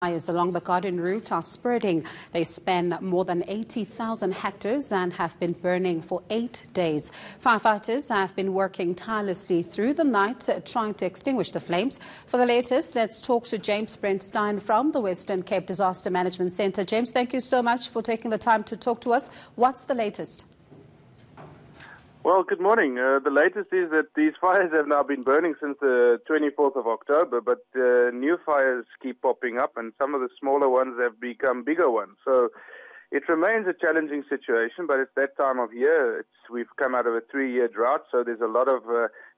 Fires along the Garden Route are spreading. They span more than 80,000 hectares and have been burning for 8 days. Firefighters have been working tirelessly through the night trying to extinguish the flames. For the latest, let's talk to James-Brent Styan from the Western Cape Disaster Management Centre. James, thank you so much for taking the time to talk to us. What's the latest? Well, good morning. The latest is that these fires have now been burning since the 24th of October, but new fires keep popping up and some of the smaller ones have become bigger ones. So it remains a challenging situation, but it's that time of year. We've come out of a 3-year drought, so there's a lot of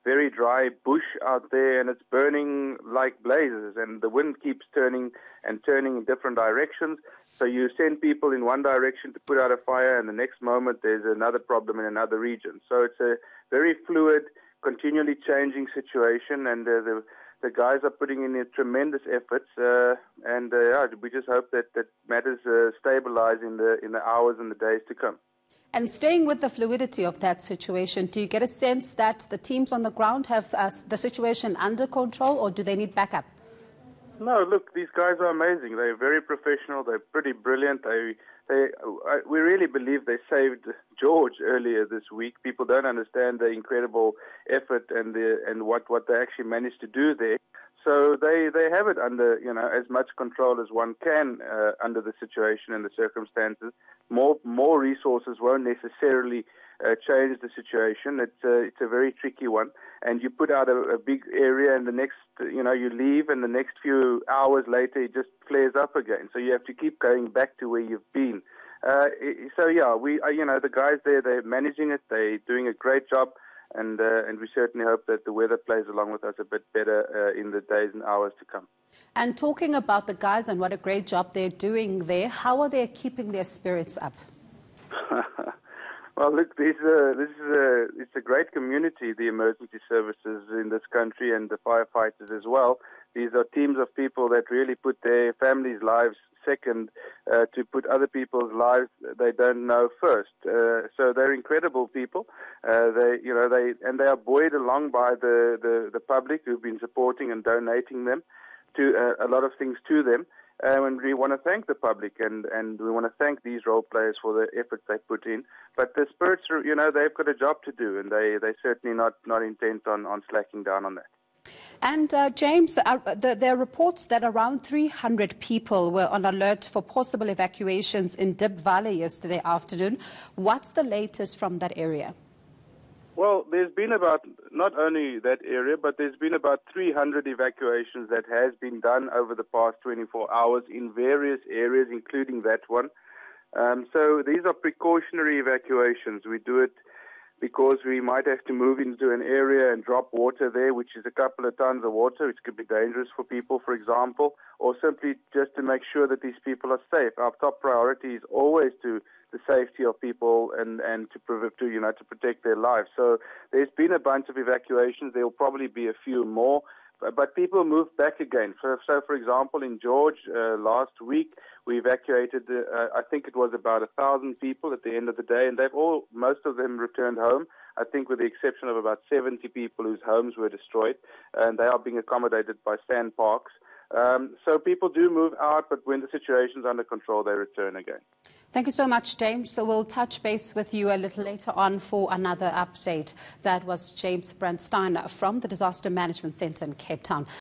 very dry bush out there and it's burning like blazes, and the wind keeps turning and turning in different directions. So you send people in one direction to put out a fire and the next moment there's another problem in another region. So it's a very fluid, continually changing situation, and the guys are putting in tremendous efforts, and we just hope that matters stabilize in the hours and the days to come. And staying with the fluidity of that situation, do you get a sense that the teams on the ground have the situation under control, or do they need backup? No, look, these guys are amazing. They're very professional. They're pretty brilliant. We really believe they saved George earlier this week. People don't understand the incredible effort and what they actually managed to do there. So they have it under as much control as one can under the situation and the circumstances. More resources won't necessarily change the situation. It's a very tricky one, and you put out a big area, and the next you leave, and the next few hours later it just flares up again. So you have to keep going back to where you've been. The guys there, they're managing it. They're doing a great job. And we certainly hope that the weather plays along with us a bit better in the days and hours to come. And talking about the guys and what a great job they're doing there, how are they keeping their spirits up? Well, look, it's a great community, the emergency services in this country and the firefighters as well. These are teams of people that really put their families' lives second, to put other people's lives they don't know first. So they're incredible people. They are buoyed along by the public who've been supporting and donating them to a lot of things to them. And we want to thank the public and we want to thank these role players for the efforts they put in. But the spirits, they've got a job to do, and they're certainly not intent on slacking down on that. And James, there are reports that around 300 people were on alert for possible evacuations in Dip Valley yesterday afternoon. What's the latest from that area? Well, there's been about, not only that area, but there's been about 300 evacuations that has been done over the past 24 hours in various areas, including that one. So these are precautionary evacuations. We do it because we might have to move into an area and drop water there, which is a couple of tons of water, which could be dangerous for people, for example, or simply just to make sure that these people are safe. Our top priority is always to the safety of people and to protect their lives. So there's been a bunch of evacuations. There will probably be a few more. But people moved back again. So for example, in George last week, we evacuated, I think it was about 1,000 people at the end of the day, and most of them returned home, I think with the exception of about 70 people whose homes were destroyed, and they are being accommodated by sand parks. So people do move out, but when the situation's under control, they return again. Thank you so much, James. So we'll touch base with you a little later on for another update. That was James-Brent Styan from the Disaster Management Centre in Cape Town.